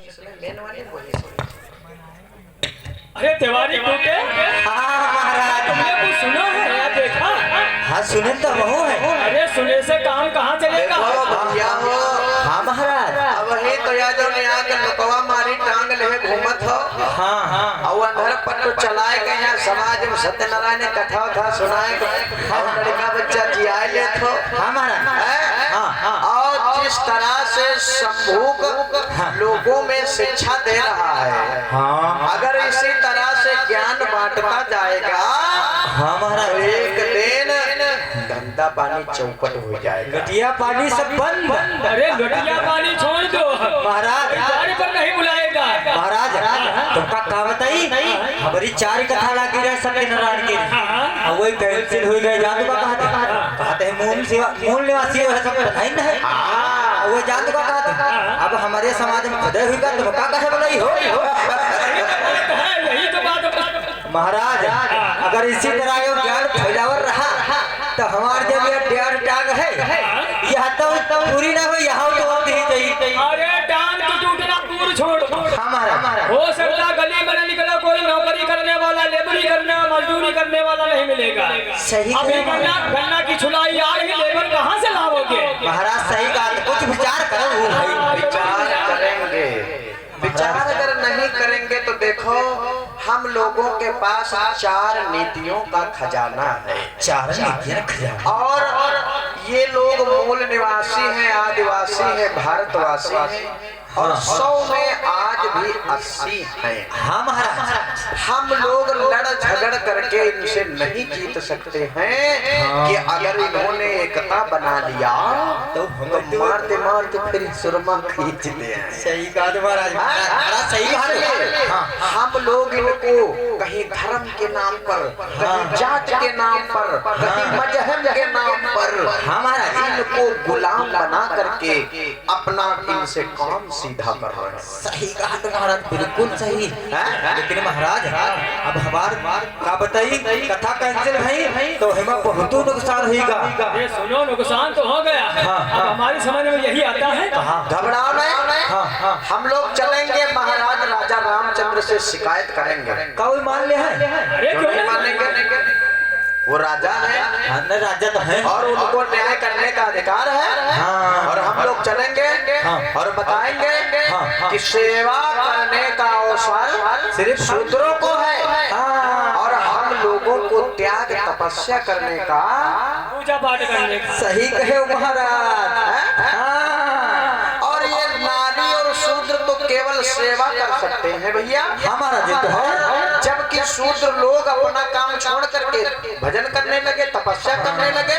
अरे तिवारी टूटे तुमने कुछ सुना है या देखा? हाँ सुने तो बहु है। अरे सुने से काम कहाँ चलेगा? हाँ महाराज अब ही तो यादव ने आके लुकवा मारी टांग ले घूमत हो। हाँ हाँ और अंधर पट्टू चलाए के यहाँ समाज में सत्यनारायण ने कथा था सुनाए और लड़का बच्चा जिया ले थो। हाँ महाराज हाँ हाँ और जिस तरह से शंभू लोगों में शिक्षा दे रहा है, हाँ अगर इसी तरह से ज्ञान बांटता जाएगा हाँ महाराज तो एक दिन गंदा पानी चौपट हो जाएगा। गटिया पानी सब बंद। अरे गटिया पानी छोड़ दो महाराज द्वार पर नहीं बुलाएगा। महाराज तुमका का बताई हमारी चार कथा लागी रहे सत्यनारायण के और वही कैंसिल हो गए। जादू का कहते हैं मूल निवासी है सब पता ही नहीं। वो जादू का कहते अब हमारे समाज में खुदे हुई का तुमका कहे बोलाई हो। यही तो बात महाराज अगर इसी तरह ये ज्ञान फैलावर रहा तो हमारे जब ये डेढ़ टांग है यह तो पूरी ना हो यहाँ तो होती ही चाहिए। अरे टांग तो टूटना दूर छोड़। हमारा हो सकता गली में निकला कोई नौकरी करने वाला लेबरी करने मजदूरी करने वाला नहीं मिलेगा। सही अभी गन्ना की छुलाई आई लेबर कहाँ से लाओगे? महाराज सही बात कुछ विचार करो भाई। विचार करेंगे, विचार अगर नहीं करेंगे तो देखो हम लोगों के पास 4 नीतियों का खजाना है। 4 नीतियां खजाना और ये लोग मूल निवासी हैं, आदिवासी हैं, भारतवासी हैं और 100 में आज भी 80 हैं। हाँ महाराज हम लोग लड़ झगड़ करके इनसे नहीं जीत सकते हैं कि अगर इन्होंने एकता बना लिया तो तो मारते मारते फिर सुरमा खींच ले। सही बात महाराज महाराज सही बात है। हम लोग इनको कहीं धर्म के नाम पर, कहीं जात के नाम पर, कहीं मजहब के नाम पर हमारा इनको गुलाम बना करके अपना इनसे काम सीधा कर रहे हैं। सही कहा महाराज बिल्कुल सही। लेकिन महाराज अब हमार का बताई कथा कैंसिल है तो हमें बहुत नुकसान होगा। ये सुनो नुकसान तो हो गया। अब हमारी समझ में यही आता है। घबराओ नहीं, हम लोग चलेंगे महाराज राजा रामचंद्र से शिकायत करेंगे। कोई मान ले है? अरे क्यों नहीं मानेंगे? वो राजा है राजा तो है और उनको न्याय करने का अधिकार है। और हम लोग चलेंगे और बताएंगे कि सेवा करने का अवसर सिर्फ शूद्रों को है और हम लोगों को त्याग तपस्या करने का, पूजा पाठ करने का। सही कहे महाराज। और ये नारी और शूद्र तो केवल सेवा कर सकते हैं भैया हमारा जी तो है। जबकि शूद्र लोग अपना काम छोड़ करके भजन करने लगे, तपस्या करने लगे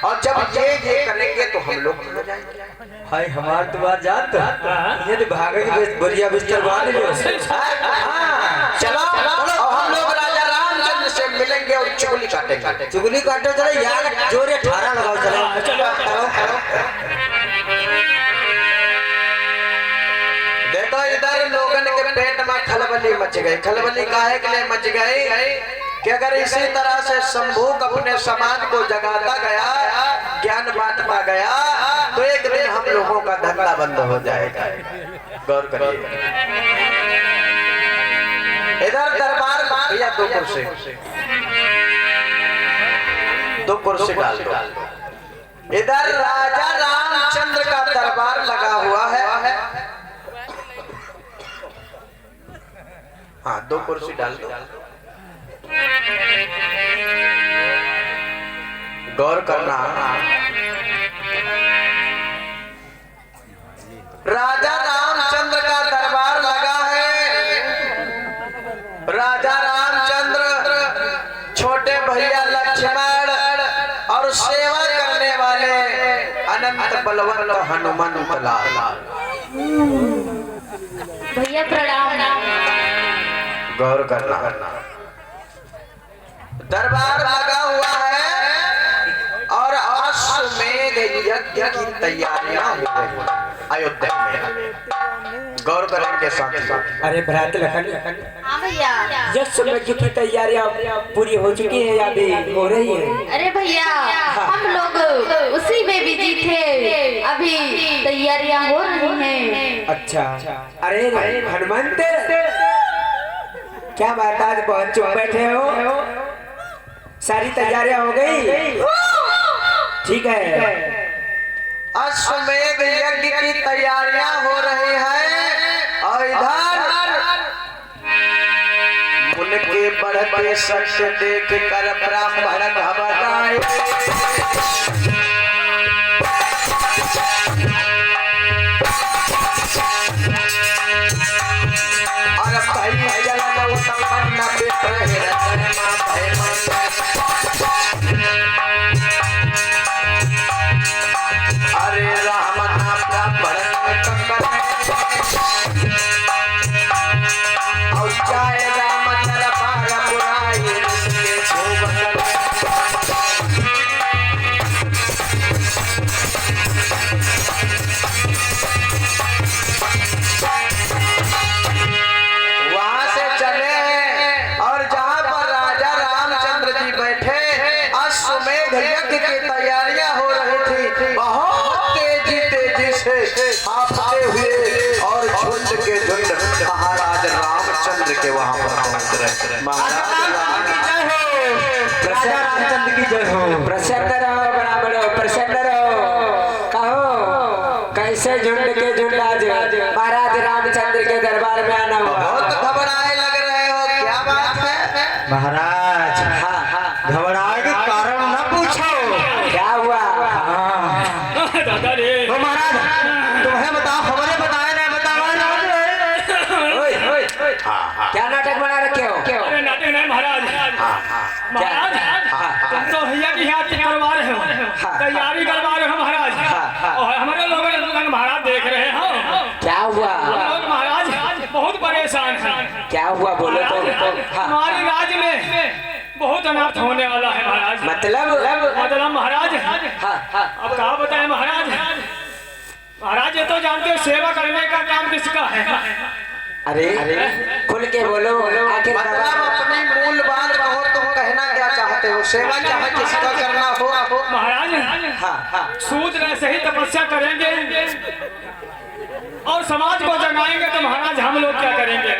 और जब ये करेंगे तो हम लोग हो जाएंगे। हाय हमार तो बात जानते ये तो भागे के बढ़िया बिस्तर बांध लो। चलो और हम लोग राजा रामचंद्र से मिलेंगे और चुगली काटेंगे। चुगली काटो चलो यार जोरे 18 लगाओ चलो। देखो इधर लोगन के पेट में खलबली मच गई। खलबली काहे के लिए मच गई कि अगर इसी तरह से शंभू अपने समाज को जगाता गया, ज्ञान बांटता गया तो एक दिन हम लोगों का धंधा बंद हो जाएगा। गौर करिए इधर दरबार भैया 2 कुर्सी डाल दो। इधर राजा रामचंद्र का दरबार लगा हुआ है। हाँ 2 कुर्सी डाल दो। गौर करना राजा रामचंद्र का दरबार लगा है। राजा रामचंद्र छोटे भैया लक्ष्मण और सेवा करने वाले अनंत बलवंत हनुमंत लाल। भैया प्रणाम। गौर करना दरबार लगा हुआ है और अश्वमेध यज्ञ की तैयारियां हो रही हैं अयोध्या में। गौर करेंगे साथ साथ। अरे भ्रात लखन हाँ भैया यज्ञ की तैयारियां पूरी हो चुकी है या भी हो रही है? अरे भैया हम हम लोग उसी में बिजी थे, अभी तैयारियां हो रही हैं। अच्छा, अरे हनुमंत, क्या बात, आज बहुत चुप बैठे हो? सारी तैयारियां हो गई? ठीक है। अश्वमेध यज्ञ की तैयारियां हो रही हैं और इधर मुन के बढ़ते सत्य देख कर ब्राह्मण घबराए। और भाई जलन उत्पन्न विप्रह रचना भय अरे राम नाम ब्राह्मण कंकर और जाएगा मंडल पार बुराई के शोभन वहां से चले और जहां पर राजा रामचंद्र जी बैठे अश्वमेध यज्ञ की तैयारियां हो रही थी। बहुत तेजी से हाफते हुए और झुंड के झुंड महाराज रामचंद्र के वहां पर पहुंच रहे। महाराज रामचंद्र की जय हो। प्रसन्न रहो ब्राह्मण, प्रसन्न रहो। कहो कैसे झुंड के झुंड आज महाराज रामचंद्र के दरबार में आना हुआ? बहुत घबराए लग रहे हो, क्या बात है? महाराज, घबराए के कारण न पूछो। क्या हुआ? दादा रे तो महाराज तुम्हें बताओ, खबरें बताए नहीं बताओ। क्या नाटक बना रखे हो? अरे नाटक नहीं महाराज, महाराज तुम तो भैया की याद करवा रहे हो, तैयारी करवा रहे हो महाराज, और हमारे लोग महाराज देख रहे हो। क्या हुआ? हम लोग महाराज बहुत परेशान हैं। क्या हुआ बोलो तो? हमारे राज्य में बहुत अनर्थ होने वाला है महाराज। मतलब महाराज अब कहा बताए महाराज। महाराज ये तो जानते हो सेवा करने का काम किसका है। अरे खुल के बोलो, आखिर मतलब अपनी मूल बात कहो, तुम कहना क्या चाहते हो? सेवा चाहे किसका करना हो। महाराज शूद्र से ही तपस्या करेंगे और समाज को जगाएंगे तो महाराज हम लोग क्या करेंगे?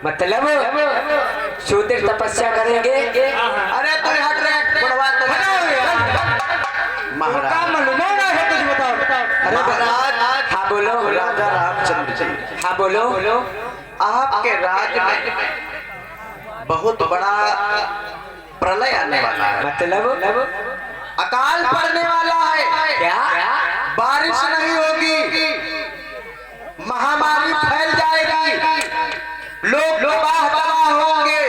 मतलब शूद्र तपस्या करेंगे? अरे तुम हट रहे बुढ़वा, तुम महाराज कुछ बताओ। अरे महाराज, हाँ बोलो। राजा रामचंद्र जी, हाँ बोलो। आपके राज्य में बहुत बड़ा प्रलय आने वाला है। मतलब अकाल पड़ने वाला है। क्या? बारिश नहीं होगी, महामारी फैल जाएगी, लोग तबाह होंगे,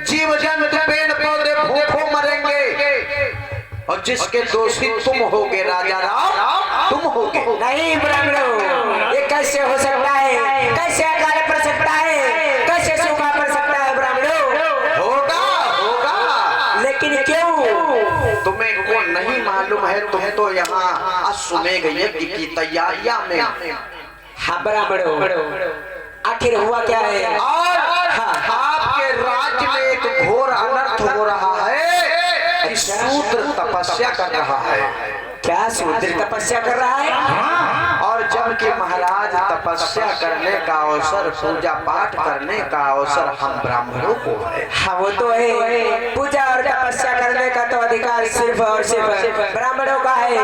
जीव जंतु पेड़ पौधे भूखों मरेंगे, और जिसके दोषी तुम होगे राजा राम, तुम होगे। नहीं ब्राह्मणों, ये कैसे हो सकता है? कैसे अकाल पड़ सकता है? कैसे सूखा पड़ सकता है ब्राह्मणों? होगा, लेकिन क्यों? तुम्हें को नहीं मालूम है? तुम तो यहाँ अश्वमेध यज्ञ की तैयारियां में। हाँ ब्राह्मणों, आखिर हुआ क्या है? और आपके राज्य में एक घोर अनर्थ हो रहा है कि शूद्र तपस्या कर रहा है। क्या शूद्र तपस्या कर रहा है? और जबकि महाराज तपस्या करने का अवसर, पूजा पाठ करने का अवसर हम ब्राह्मणों को है। हाँ वो तो है, पूजा और तपस्या करने का तो अधिकार सिर्फ और सिर्फ ब्राह्मणों का है,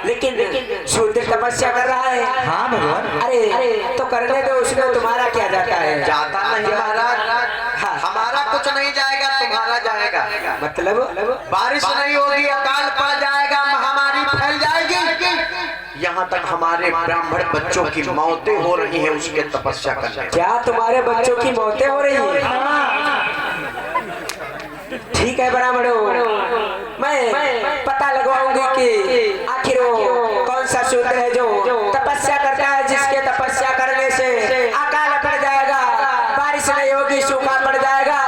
लेकिन शूद्र तपस्या कर रहा है। हाँ भगवान। अरे तो करने दो, उसमें तुम्हारा क्या जाता है? जाता नहीं महाराज, हाँ। हमारा कुछ नहीं जाएगा, तुम्हारा जाएगा। मतलब बारिश नहीं होगी, अकाल पड़ जाएगा, महामारी फैल जाएगी, यहाँ तक हमारे ब्राह्मण बच्चों की मौतें हो रही है उसके तपस्या करने। क्या तुम्हारे बच्चों की मौतें हो रही है? ठीक है ब्राह्मणों, मैं पता लगवाऊंगी कि आखिर वो कौन सा शूद्र है जो तपस्या करता है, जिसके तपस्या करने से अकाल पड़ जाएगा, बारिश नहीं होगी, सूखा पड़ जाएगा,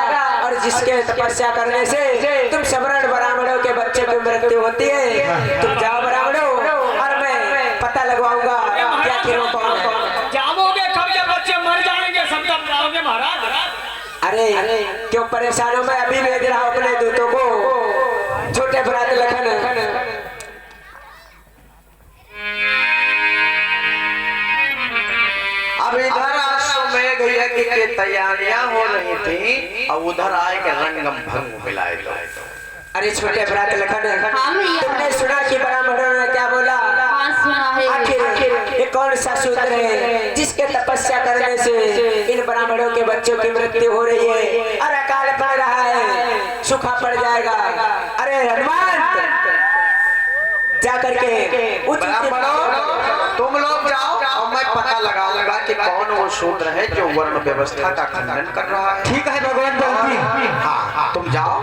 और जिसके तपस्या करने से तुम समरण ब्राह्मणों के बच्चे की मृत्यु होती है। तुम जाओ ब्राह्मणों, और मैं पता लगवाऊंगा कि आखिर वो कौन है। जाओगे कब जब बच्चे मर जाएंगे सब तब जाओगे महाराज। अरे क्यों परेशान हो? मैं अभी भेज रहा हूँ अपने दूतों को, छोटे भ्रात लखन अब इधर अश्वमेघ यज्ञ की तैयारियां हो रही थी और उधर आए के रंगम भंग मिलाए लो। अरे छोटे भ्रात लखन हाँ भैया। तुमने सुना कि ब्राह्मणों ने क्या बोला? हाँ सुना है। आखिर ये कौन सा सूत्र है जिसके तपस्या करने से इन ब्राह्मणों के बच्चों की मृत्यु हो रही है और अकाल पड़ रहा है, सूखा पड़ जाएगा। अरे हनुमान जा करके तुम लोग जाओ और मैं पता लगाऊंगा कि कौन वो शूद्र है जो वर्ण व्यवस्था का खंडन कर रहा है। ठीक है भगवान जी। हाँ तुम जाओ,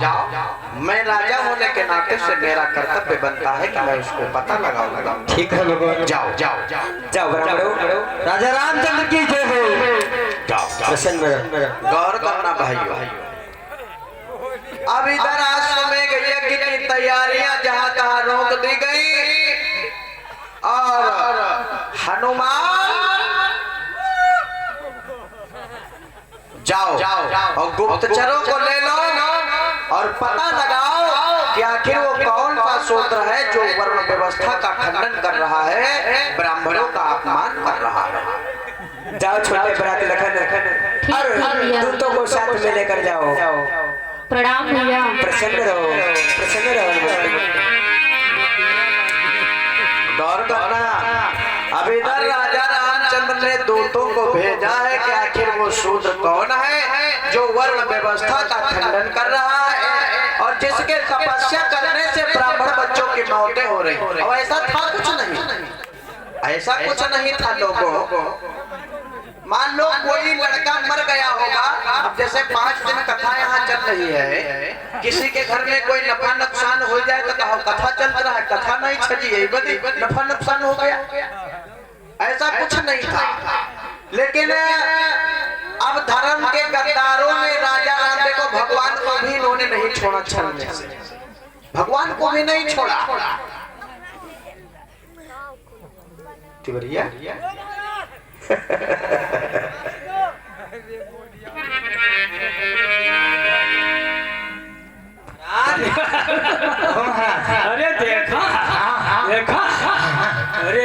मैं राजा होने के नाते से मेरा कर्तव्य बनता है कि मैं उसको पता लगाऊंगा। ठीक है भगवान। जाओ जाओ जाओ जाओ ब्राह्मणों, राजा रामचंद्र की जय हो। जाओ जाओ। प्रसन्न रहो। गौर करना भाइयों, अब इधर अश्वमेघ यज्ञ की तैयारियां जहां तहां रोक दी गई और हनुमान जाओ और गुप्तचरों को ले लो और पता लगाओ कि आखिर वो कौन सा शूद्र है जो वर्ण व्यवस्था का खंडन कर रहा है, ब्राह्मणों का अपमान कर रहा है। जाओ छोटे भ्रात लखन और दूतों को साथ में लेकर जाओ। प्रणाम भैया। प्रसन्न रहो, प्रसन्न रहो। गौर करना, अब इधर राजा रामचंद्र ने दूतों को भेजा है कि आखिर वो शूद्र कौन है जो वर्ण व्यवस्था का खंडन कर रहा है और जिसके तपस्या करने से ब्राह्मण बच्चों की मौतें हो रही। और ऐसा था कुछ नहीं, ऐसा कुछ नहीं था लोगों। मान लो कोई लड़का मर गया होगा, अब जैसे 5 दिन कथा यहाँ चल रही है, किसी के घर में कोई नफा नुकसान हो जाए तो कहो कथा चल रहा है, कथा नहीं छजी है, बदी नफा नुकसान हो गया। ऐसा कुछ नहीं था, लेकिन अब धर्म के गद्दारों ने राजा राम को भगवान को भी इन्होंने नहीं छोड़ा, छलने से भगवान को भी नहीं छोड़ा। तिवरिया अरे देखा देखा, अरे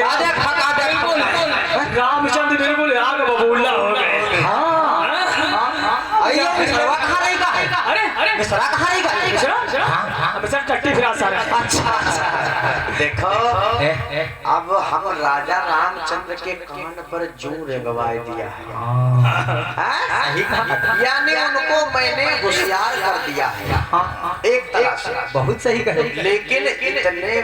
रामचंद्र बिल्कुल आग बबूला हो गए। अरे अरे मिश्रा कहाँ रहेगा? मिश्रा टट्टी फिरा सारा। अच्छा देखो, अब हम राजा रामचंद्र के कान पर जूं रेगवाए दिया है, यानी उनको मैंने होशियार कर दिया है एक तरह से। बहुत सही कहे। लेकिन इतने